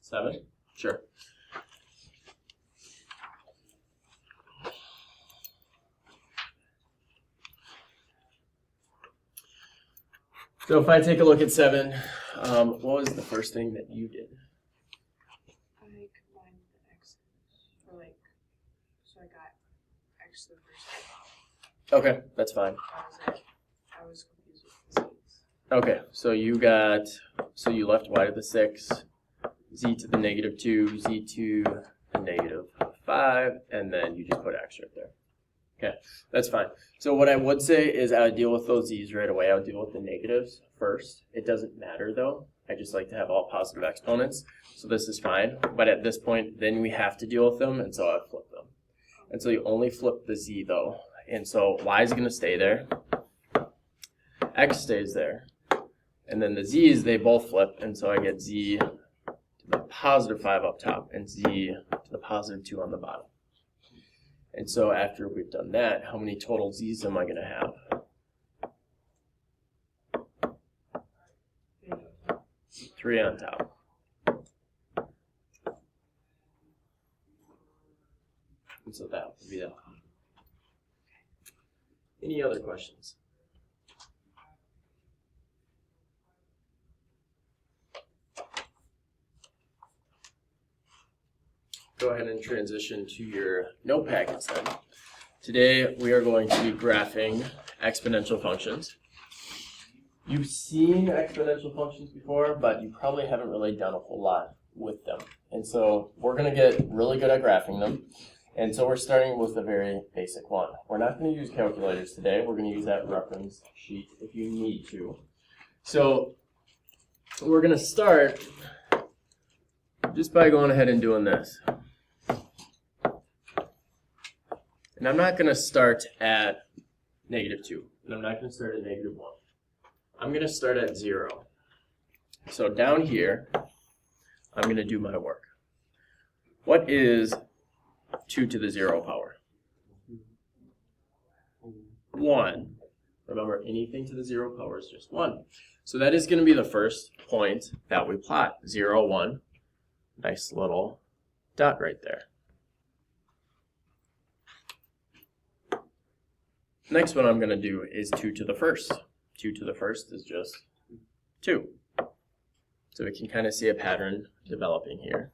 7? Sure. So if I take a look at 7, what was the first thing that you did? I combined the x's, or like, so I got x to the first time. Okay, that's fine. I was confused with the z's. Okay, so you left y to the 6, z to the -2, z to the -5, and then you just put x right there. Okay, that's fine. So what I would say is I would deal with those z's right away. I would deal with the negatives first. It doesn't matter though. I just like to have all positive exponents. So this is fine. But at this point, then we have to deal with them, and so I flip them. And so you only flip the z though. And so y is going to stay there. X stays there. And then the z's, they both flip, and so I get z to the +5 up top and z to the +2 on the bottom. And so after we've done that, how many total z's am I going to have? 3 on top. And so that would be that. Any other questions? Go ahead and transition to your note packets then. Today we are going to be graphing exponential functions. You've seen exponential functions before, but you probably haven't really done a whole lot with them. And so we're going to get really good at graphing them. And so we're starting with a very basic one. We're not going to use calculators today. We're going to use that reference sheet if you need to. So we're going to start just by going ahead and doing this. And I'm not going to start at -2, and I'm not going to start at -1. I'm going to start at 0. So down here, I'm going to do my work. What is 2 to the 0 power? 1. Remember, anything to the 0 power is just 1. So that is going to be the first point that we plot. 0, 1. Nice little dot right there. Next one I'm going to do is 2 to the 1st. 2 to the 1st is just 2. So we can kind of see a pattern developing here.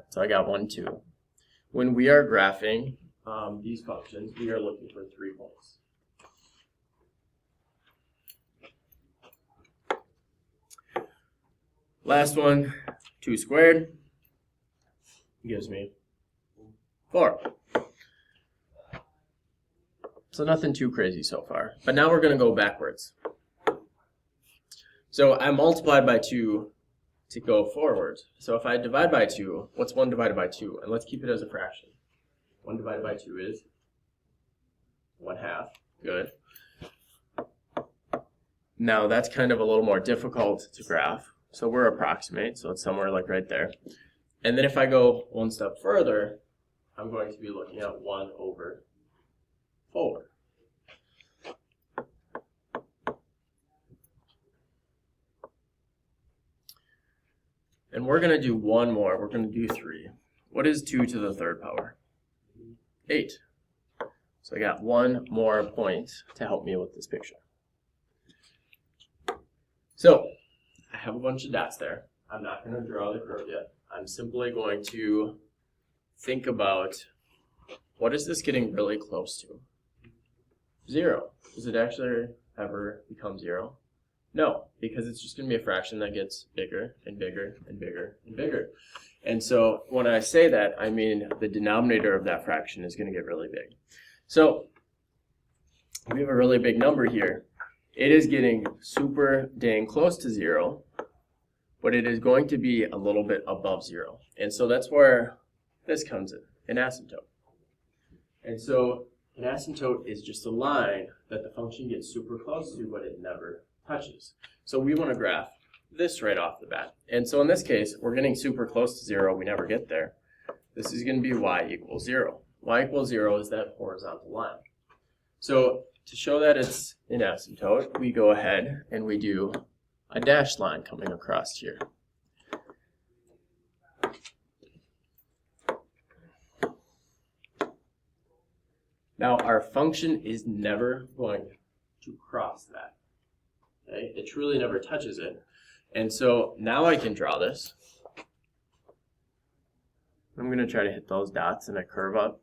So I got 1, 2. When we are graphing these functions, we are looking for 3 points. Last one, 2 squared gives me 4. So nothing too crazy so far. But now we're going to go backwards. So I multiplied by 2 to go forward. So if I divide by 2, what's 1 divided by 2? And let's keep it as a fraction. 1 divided by 2 is 1/2. Good. Now that's kind of a little more difficult to graph. So we're approximate, so it's somewhere like right there. And then if I go one step further, I'm going to be looking at 1/4. And we're going to do one more. We're going to do 3. What is 2 to the 3rd power? 8. So I got one more point to help me with this picture. So I have a bunch of dots there. I'm not going to draw the curve yet. I'm simply going to think about, what is this getting really close to? 0. Does it actually ever become 0? No, because it's just going to be a fraction that gets bigger and bigger and bigger and bigger. And so when I say that, I mean the denominator of that fraction is going to get really big. So we have a really big number here. It is getting super dang close to 0, but it is going to be a little bit above 0. And so that's where this comes in, an asymptote. And so an asymptote is just a line that the function gets super close to, but it never touches. So we want to graph this right off the bat. And so in this case, we're getting super close to 0. We never get there. This is going to be y equals 0. Y equals 0 is that horizontal line. So to show that it's an asymptote, we go ahead and we do a dashed line coming across here. Now our function is never going to cross that. Okay? It truly never touches it. And so now I can draw this. I'm going to try to hit those dots and I curve up.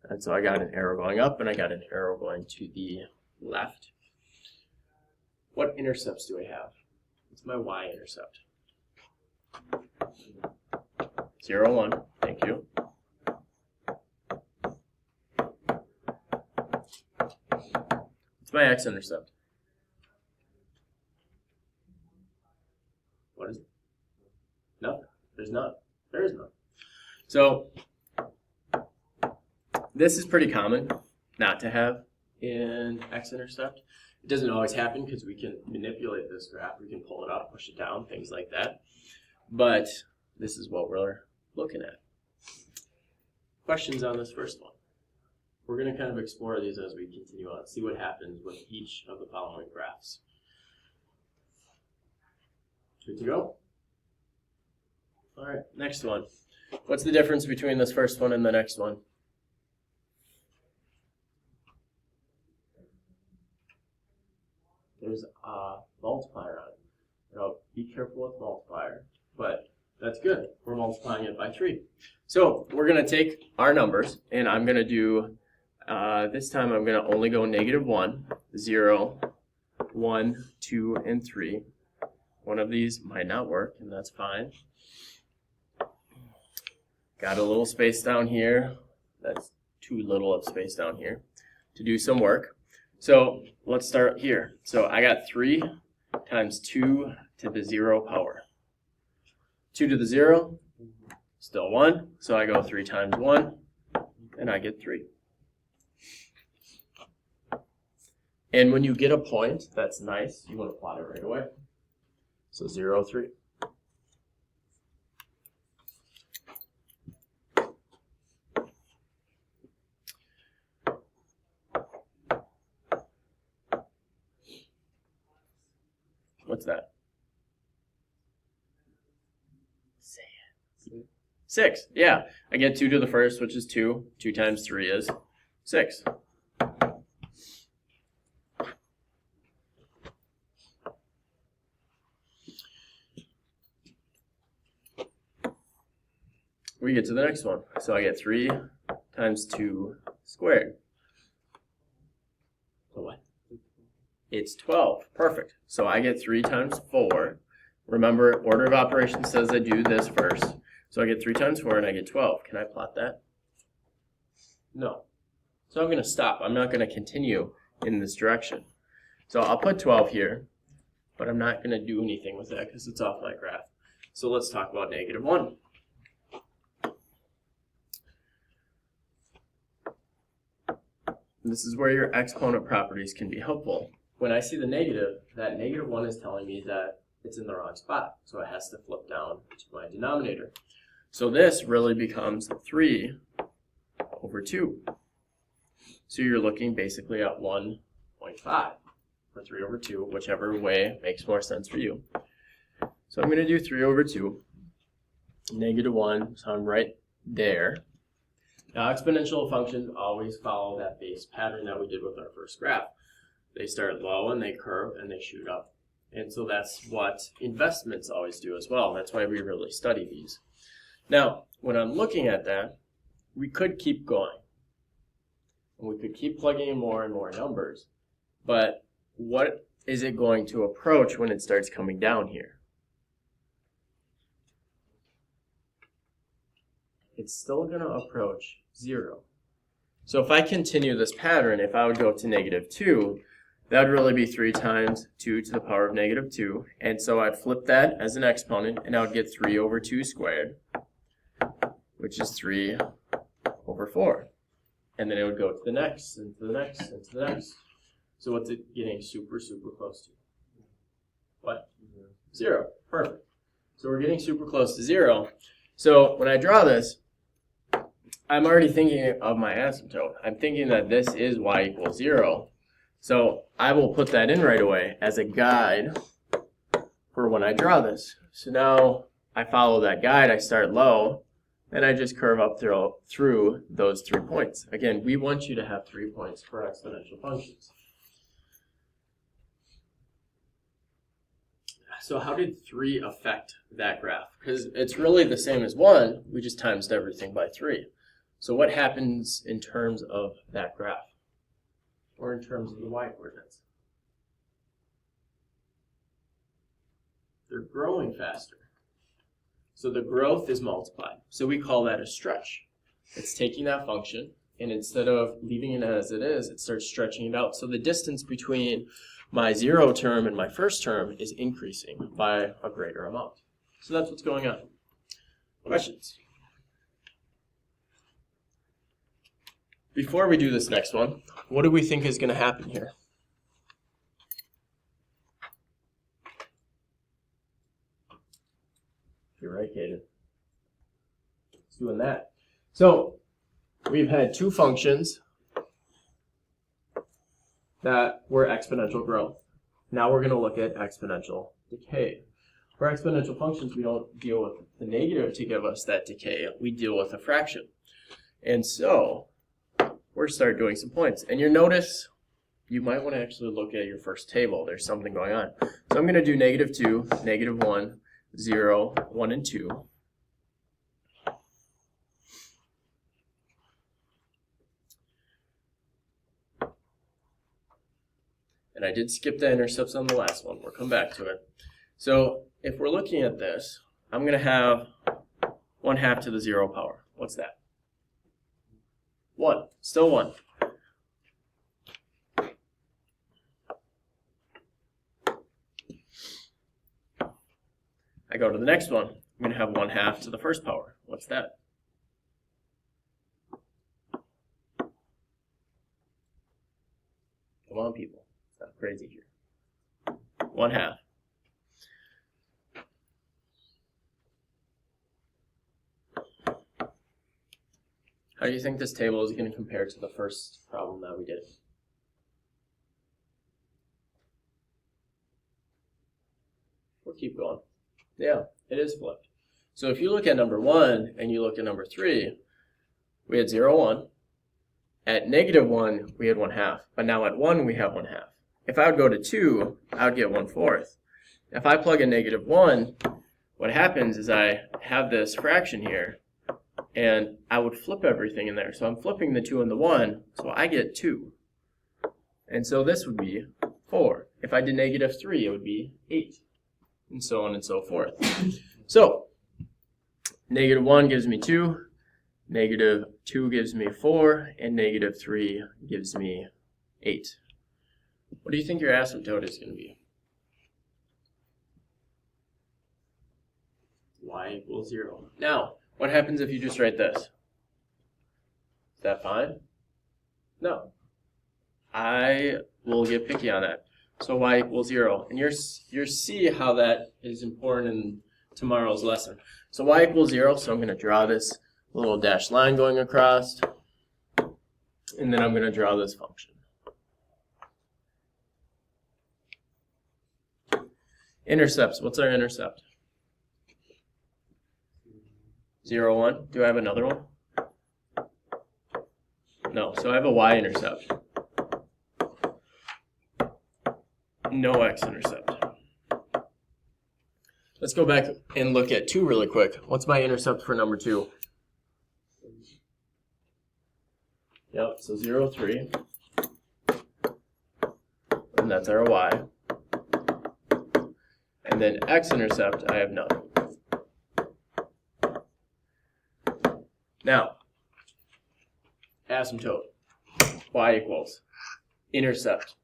And so I got an arrow going up and I got an arrow going to the left. What intercepts do I have? It's my y-intercept. 0, 1. Thank you. What's my x-intercept? What is it? Nothing. There's none. There is none. So this is pretty common not to have an x-intercept. It doesn't always happen because we can manipulate this graph. We can pull it up, push it down, things like that. But this is what we're looking at. Questions on this first one? We're going to kind of explore these as we continue on, see what happens with each of the following graphs. Good to go? All right, next one. What's the difference between this first one and the next one? There's a multiplier on it. Now, be careful with multiplier, but that's good. We're multiplying it by 3. So we're going to take our numbers, and I'm going to do, this time I'm going to only go -1, 0, 1, 2, and 3. One of these might not work, and that's fine. Got a little space down here. That's too little of space down here to do some work. So let's start here. So I got 3 times 2 to the 0 power. 2 to the 0, still 1. So I go 3 times 1, and I get 3. And when you get a point that's nice, you want to plot it right away. So 0, 3. What's that? 6. Yeah, I get 2 to the first, which is 2. 2 times 3 is 6. We get to the next one. So I get 3 times 2 squared. So what? It's 12. Perfect. So I get 3 times 4. Remember, order of operations says I do this first. So I get 3 times 4 and I get 12. Can I plot that? No. So I'm going to stop. I'm not going to continue in this direction. So I'll put 12 here, but I'm not going to do anything with that because it's off my graph. So let's talk about -1. This is where your exponent properties can be helpful. When I see the negative, that -1 is telling me that it's in the wrong spot. So it has to flip down to my denominator. So this really becomes 3 over 2. So you're looking basically at 1.5 or 3 over 2, whichever way makes more sense for you. So I'm going to do 3 over 2, -1, so I'm right there. Now exponential functions always follow that base pattern that we did with our first graph. They start low and they curve and they shoot up. And so that's what investments always do as well. That's why we really study these. Now, when I'm looking at that, we could keep going. And we could keep plugging in more and more numbers. But what is it going to approach when it starts coming down here? It's still going to approach 0. So if I continue this pattern, if I would go to -2, that would really be 3 times 2 to the power of -2. And so I'd flip that as an exponent, and I would get 3 over 2 squared, which is 3 over 4. And then it would go to the next, and to the next, and to the next. So what's it getting super, super close to? What? 0. Perfect. So we're getting super close to 0. So when I draw this, I'm already thinking of my asymptote. I'm thinking that this is y equals 0. So I will put that in right away as a guide for when I draw this. So now I follow that guide. I start low, and I just curve up through those 3 points. Again, we want you to have 3 points for exponential functions. So how did 3 affect that graph? Because it's really the same as 1, we just times everything by 3. So what happens in terms of that graph? Or in terms of the y-coordinates? They're growing faster. So the growth is multiplied. So we call that a stretch. It's taking that function, and instead of leaving it as it is, it starts stretching it out. So the distance between my 0 term and my first term is increasing by a greater amount. So that's what's going on. Questions? Before we do this next one, what do we think is going to happen here? You're right, Kaden. It's doing that. So we've had 2 functions that were exponential growth. Now we're going to look at exponential decay. For exponential functions, we don't deal with the negative to give us that decay. We deal with a fraction. And so we're start doing some points. And you'll notice you might want to actually look at your first table. There's something going on. So I'm going to do -2, -1, 0, 1, and 2. And I did skip the intercepts on the last one. We'll come back to it. So if we're looking at this, I'm going to have 1/2 to the 0 power. What's that? 1. Still 1. I go to the next one. I'm going to have 1/2 to the first power. What's that? Come on, people. It's not crazy here. 1/2. How do you think this table is going to compare to the first problem that we did? We'll keep going. Yeah, it is flipped. So if you look at number 1 and you look at number 3, we had 0, 1. At -1, we had 1/2. But now at 1, we have 1/2. If I would go to 2, I would get 1/4. If I plug in -1, what happens is I have this fraction here, and I would flip everything in there. So I'm flipping the 2 and the 1, so I get 2. And so this would be 4. If I did -3, it would be 8. And so on and so forth. So, -1 gives me 2, -2 gives me 4, and -3 gives me 8. What do you think your asymptote is going to be? Y = 0. Now, what happens if you just write this? Is that fine? No. I will get picky on that. So y = 0. And you'll see how that is important in tomorrow's lesson. So y = 0, so I'm going to draw this little dashed line going across. And then I'm going to draw this function. Intercepts. What's our intercept? 0, 1. Do I have another one? No. So I have a y-intercept. No x-intercept. Let's go back and look at 2 really quick. What's my intercept for number 2? Yep, so 0, 3. And that's our y. And then x-intercept, I have none. Now, asymptote. Y equals intercept.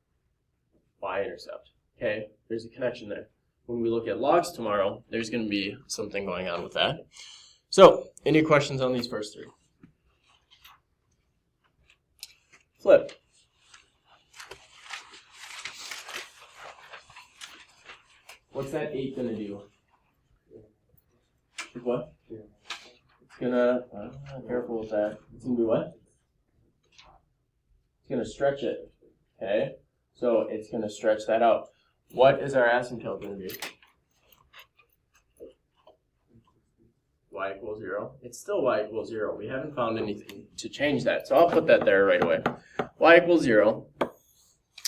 Y-intercept. Okay, there's a connection there. When we look at logs tomorrow, there's going to be something going on with that. So, any questions on these first 3? Flip. What's that 8 going to do? What? It's going to, careful with that. It's going to do what? It's going to stretch it. Okay? So it's going to stretch that out. What is our asymptote going to be? y equals 0. It's still y equals 0. We haven't found anything to change that, so I'll put that there right away. Y equals 0.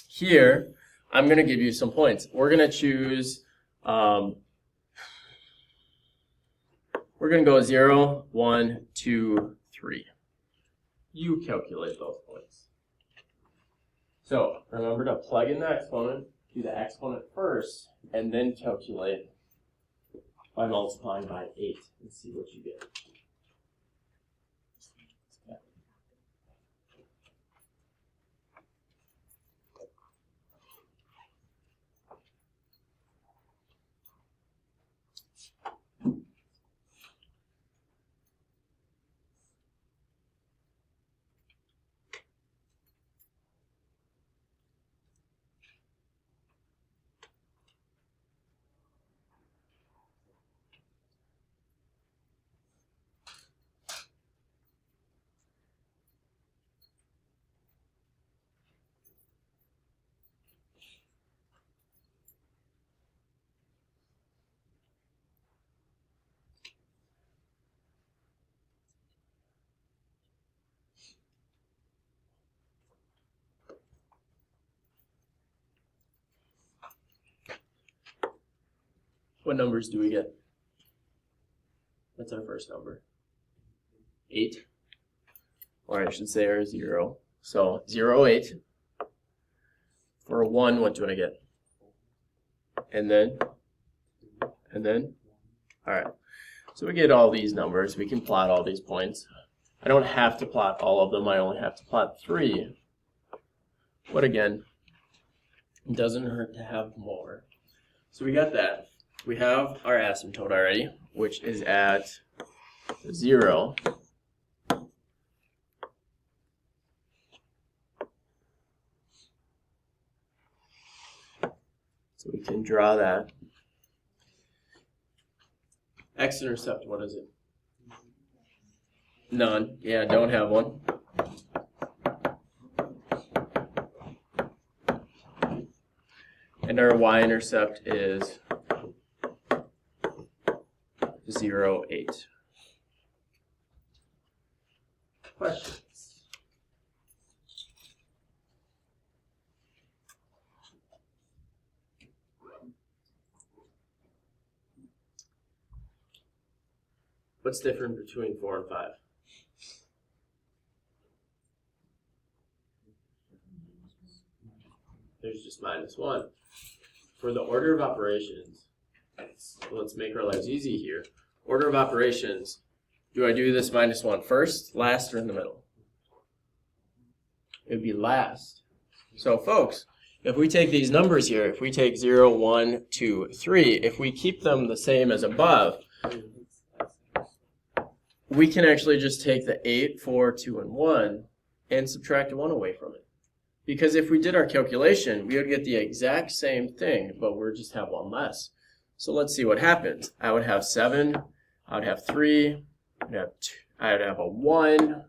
Here, I'm going to give you some points. We're going to choose, we're going to go 0, 1, 2, 3. You calculate those points. So remember to plug in the exponent, do the exponent first, and then calculate by multiplying by 8 and see what you get. What numbers do we get? That's our first number. 8. Or I should say our 0. So 0, 8. For a 1, what do I get? And then? Alright. So we get all these numbers. We can plot all these points. I don't have to plot all of them. I only have to plot 3. But again, it doesn't hurt to have more. So we got that. We have our asymptote already, which is at 0. So we can draw that. X-intercept, what is it? None. Yeah, don't have one. And our y-intercept is 0, 8. Questions? What's different between 4 and 5? There's just -1. For the order of operations, let's make our lives easy here. Order of operations, do I do this -1 first, last, or in the middle? It would be last. So folks, if we take these numbers here, if we take 0, 1, 2, 3, if we keep them the same as above, we can actually just take the 8, 4, 2, and 1 and subtract 1 away from it. Because if we did our calculation, we would get the exact same thing, but we'd just have 1 less. So let's see what happens. I would have 7, I would have 3, I'd have 2, I would have a 1,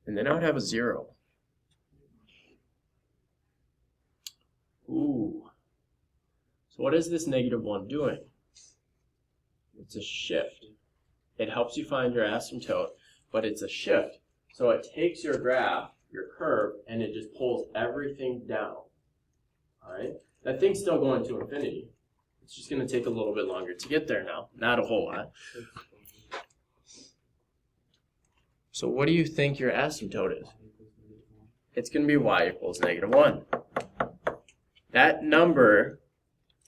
and then I would have a 0. Ooh. So what is this -1 doing? It's a shift. It helps you find your asymptote, but it's a shift. So it takes your graph, your curve, and it just pulls everything down. Alright? That thing's still going to infinity. It's just going to take a little bit longer to get there now. Not a whole lot. So what do you think your asymptote is? It's going to be y equals -1. That number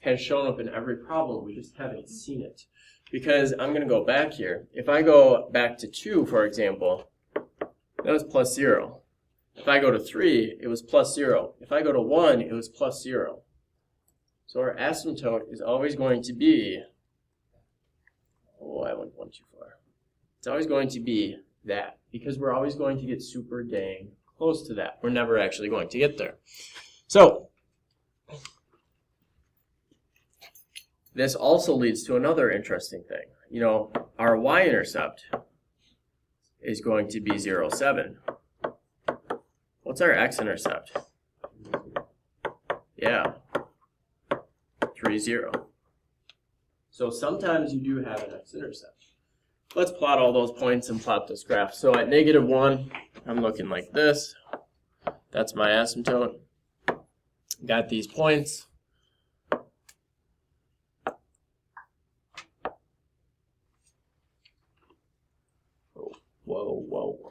has shown up in every problem. We just haven't seen it. Because I'm going to go back here. If I go back to 2, for example, that was +0. If I go to 3, it was +0. If I go to 1, it was +0. So our asymptote is always going to be, oh, I went one too far. It's always going to be that, because we're always going to get super dang close to that. We're never actually going to get there. So this also leads to another interesting thing. You know, our y-intercept is going to be 0, 7. What's our x-intercept? Yeah, 3, 0. So sometimes you do have an x-intercept. Let's plot all those points and plot this graph. So at -1, I'm looking like this. That's my asymptote. Got these points. Whoa, whoa, whoa.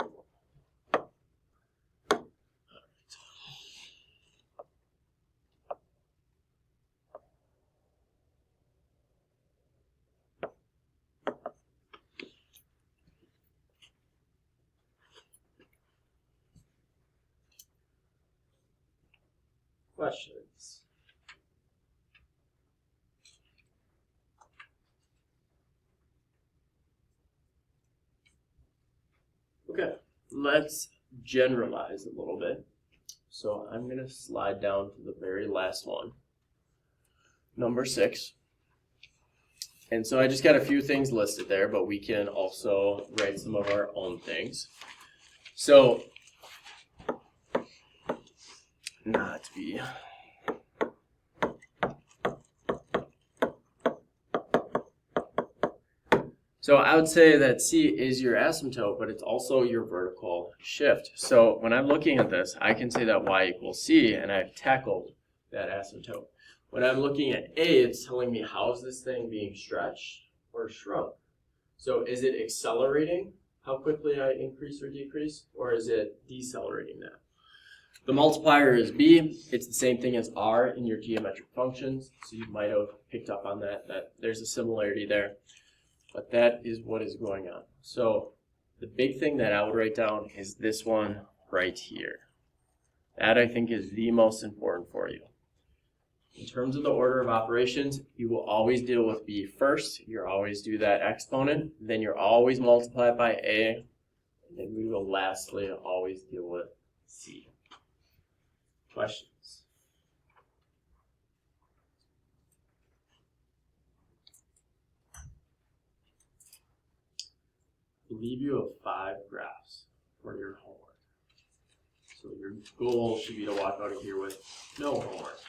Questions? Okay, let's generalize a little bit. So I'm going to slide down to the very last one, number 6. And so I just got a few things listed there, but we can also write some of our own things. So, not to be... So I would say that C is your asymptote, but it's also your vertical shift. So when I'm looking at this, I can say that y equals C, and I've tackled that asymptote. When I'm looking at A, it's telling me how is this thing being stretched or shrunk. So is it accelerating how quickly I increase or decrease, or is it decelerating that? The multiplier is B. It's the same thing as R in your geometric functions, so you might have picked up on that there's a similarity there. But that is what is going on. So the big thing that I would write down is this one right here. That I think is the most important for you. In terms of the order of operations, you will always deal with B first. You'll always do that exponent. Then you'll always multiply by A. And then we will lastly always deal with C. Questions? I believe you have 5 graphs for your homework. So your goal should be to walk out of here with no homework.